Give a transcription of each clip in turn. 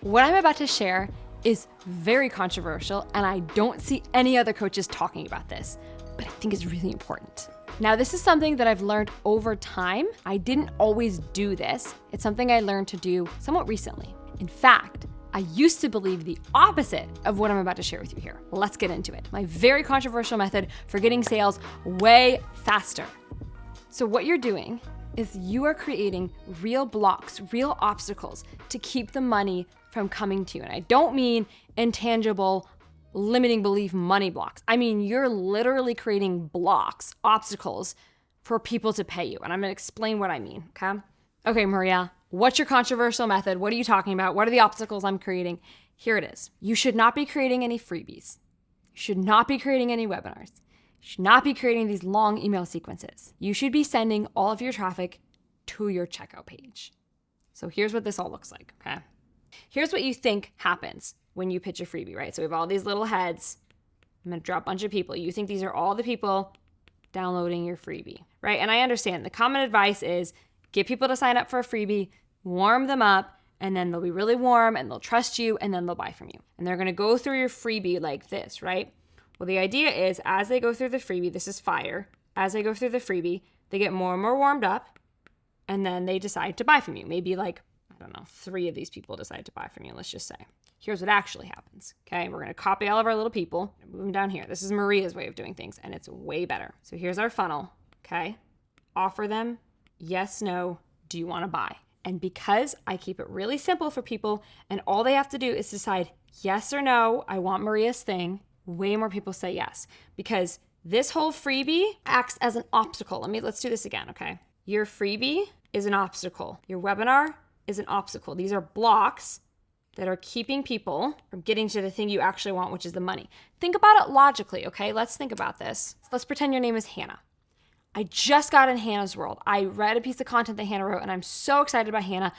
What I'm about to share is very controversial, and I don't see any other coaches talking about this, but I think it's really important. Now, this is something that I've learned over time. I didn't always do this. It's something I learned to do somewhat recently. In fact, I used to believe the opposite of what I'm about to share with you here. Let's get into it. My very controversial method for getting sales way faster. So what you're doing is you are creating real blocks, real obstacles to keep the money from coming to you. And I don't mean intangible, limiting belief money blocks. I mean, you're literally creating blocks, obstacles for people to pay you. And I'm gonna explain what I mean, okay? Okay, Maria, what's your controversial method? What are you talking about? What are the obstacles I'm creating? Here it is. You should not be creating any freebies. You should not be creating any webinars. You should not be creating these long email sequences. You should be sending all of your traffic to your checkout page. So here's what this all looks like, okay? Here's what you think happens when you pitch a freebie, right? So we have all these little heads. I'm gonna drop a bunch of people. You think these are all the people downloading your freebie, right? And I understand the common advice is get people to sign up for a freebie, warm them up, and then they'll be really warm and they'll trust you and then they'll buy from you. And they're gonna go through your freebie like this, right? Well, the idea is as they go through the freebie, this is fire. As they go through the freebie, they get more and more warmed up and then they decide to buy from you. Maybe like, I don't know, 3 of these people decide to buy from you, let's just say. Here's what actually happens, okay? We're gonna copy all of our little people, move them down here. This is Maria's way of doing things, and it's way better. So here's our funnel, okay? Offer them, yes, no, do you wanna buy? And because I keep it really simple for people, and all they have to do is decide yes or no, I want Maria's thing, way more people say yes. Because this whole freebie acts as an obstacle. Let's do this again, okay? Your freebie is an obstacle. Your webinar is an obstacle. These are blocks that are keeping people from getting to the thing you actually want, which is the money. Think about it logically, okay? Let's think about this. Let's pretend your name is Hannah. I just got in Hannah's world. I read a piece of content that Hannah wrote, and I'm so excited about Hannah.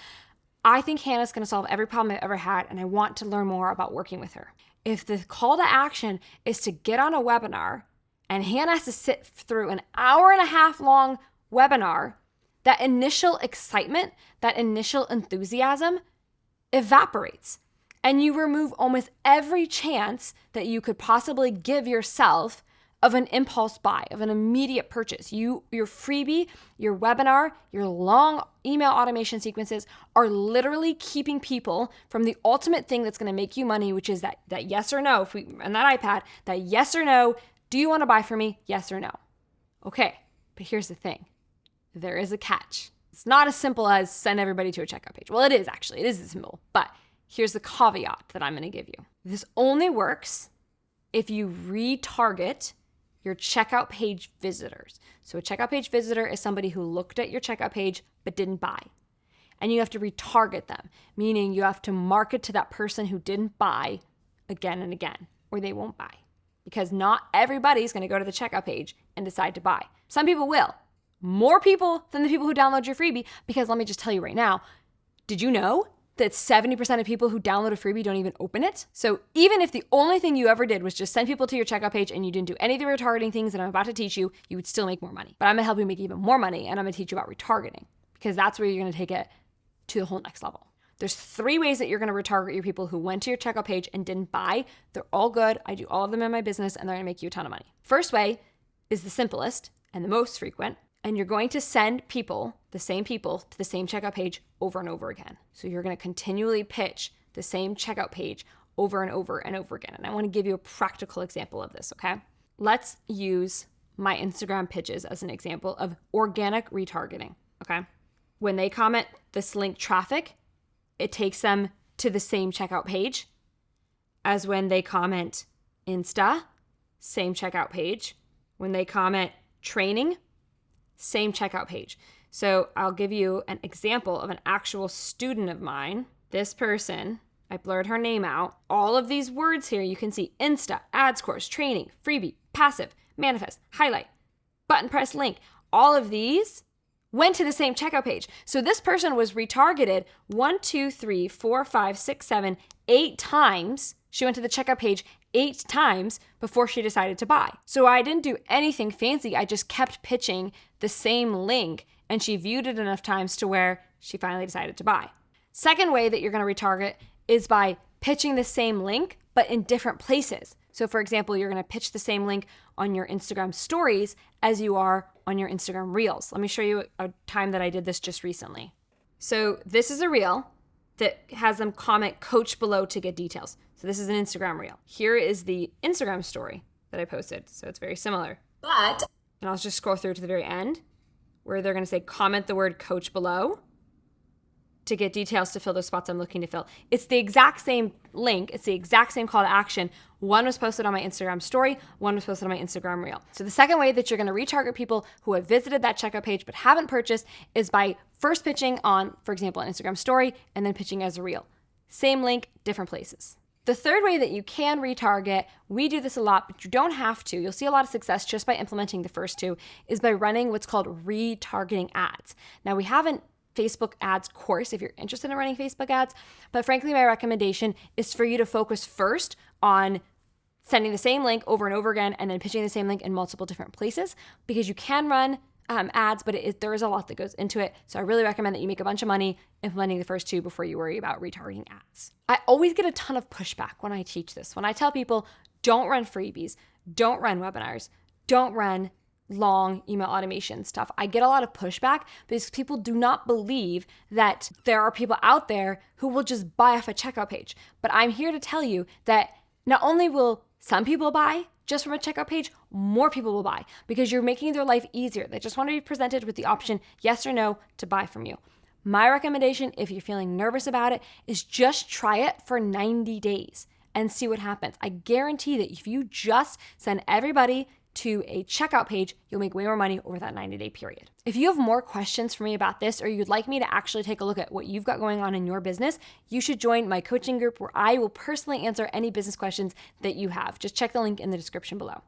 I think Hannah's gonna solve every problem I've ever had, and I want to learn more about working with her. If the call to action is to get on a webinar, and Hannah has to sit through an hour-and-a-half long webinar, that initial excitement, that initial enthusiasm evaporates. And you remove almost every chance that you could possibly give yourself of an impulse buy, of an immediate purchase. Your freebie, your webinar, your long email automation sequences are literally keeping people from the ultimate thing that's gonna make you money, which is that yes or no, on that iPad, that yes or no, do you wanna buy from me, yes or no? Okay, but here's the thing. There is a catch. It's not as simple as send everybody to a checkout page. Well, it is actually. It is simple. But here's the caveat that I'm going to give you. This only works if you retarget your checkout page visitors. So a checkout page visitor is somebody who looked at your checkout page but didn't buy. And you have to retarget them, meaning you have to market to that person who didn't buy again and again, or they won't buy. Because not everybody's going to go to the checkout page and decide to buy. Some people will. More people than the people who download your freebie, because let me just tell you right now, did you know that 70% of people who download a freebie don't even open it? So even if the only thing you ever did was just send people to your checkout page and you didn't do any of the retargeting things that I'm about to teach you, you would still make more money. But I'm gonna help you make even more money, and I'm gonna teach you about retargeting, because that's where you're gonna take it to the whole next level. There's 3 ways that you're gonna retarget your people who went to your checkout page and didn't buy. They're all good. I do all of them in my business, and they're gonna make you a ton of money. First way is the simplest and the most frequent. And you're going to send people, the same people, to the same checkout page over and over again. So you're going to continually pitch the same checkout page over and over and over again. And I want to give you a practical example of this, okay? Let's use my Instagram pitches as an example of organic retargeting, okay? When they comment this link traffic, it takes them to the same checkout page as when they comment Insta, same checkout page. When they comment training, same checkout page. So I'll give you an example of an actual student of mine. This person, I blurred her name out. All of these words here, you can see Insta, ads course, training, freebie, passive, manifest, highlight, button press link. All of these went to the same checkout page. So this person was retargeted 1, 2, 3, 4, 5, 6, 7, 8 times. She went to the checkout page 8 times before she decided to buy. So I didn't do anything fancy. I just kept pitching the same link, and she viewed it enough times to where she finally decided to buy. Second way that you're going to retarget is by pitching the same link, but in different places. So for example, you're going to pitch the same link on your Instagram stories as you are on your Instagram reels. Let me show you a time that I did this just recently. So this is a reel that has them comment coach below to get details. So this is an Instagram reel. Here is the Instagram story that I posted. So it's very similar. And I'll just scroll through to the very end where they're going to say comment the word coach below to get details to fill those spots I'm looking to fill. It's the exact same link. It's the exact same call to action. One was posted on my Instagram story. One was posted on my Instagram reel. So the second way that you're going to retarget people who have visited that checkout page but haven't purchased is by first pitching on, for example, an Instagram story and then pitching as a reel. Same link, different places. The third way that you can retarget, we do this a lot, but you don't have to. You'll see a lot of success just by implementing the first two, is by running what's called retargeting ads. Now, we haven't Facebook ads course if you're interested in running Facebook ads. But frankly, my recommendation is for you to focus first on sending the same link over and over again and then pitching the same link in multiple different places, because you can run ads, but there is a lot that goes into it. So I really recommend that you make a bunch of money implementing the first two before you worry about retargeting ads. I always get a ton of pushback when I teach this. When I tell people, don't run freebies, don't run webinars, don't run long email automation stuff, I get a lot of pushback because people do not believe that there are people out there who will just buy off a checkout page. But I'm here to tell you that not only will some people buy just from a checkout page, more people will buy because you're making their life easier. They just want to be presented with the option, yes or no, to buy from you. My recommendation, if you're feeling nervous about it, is just try it for 90 days and see what happens. I guarantee that if you just send everybody to a checkout page, you'll make way more money over that 90-day period. If you have more questions for me about this, or you'd like me to actually take a look at what you've got going on in your business, you should join my coaching group where I will personally answer any business questions that you have. Just check the link in the description below.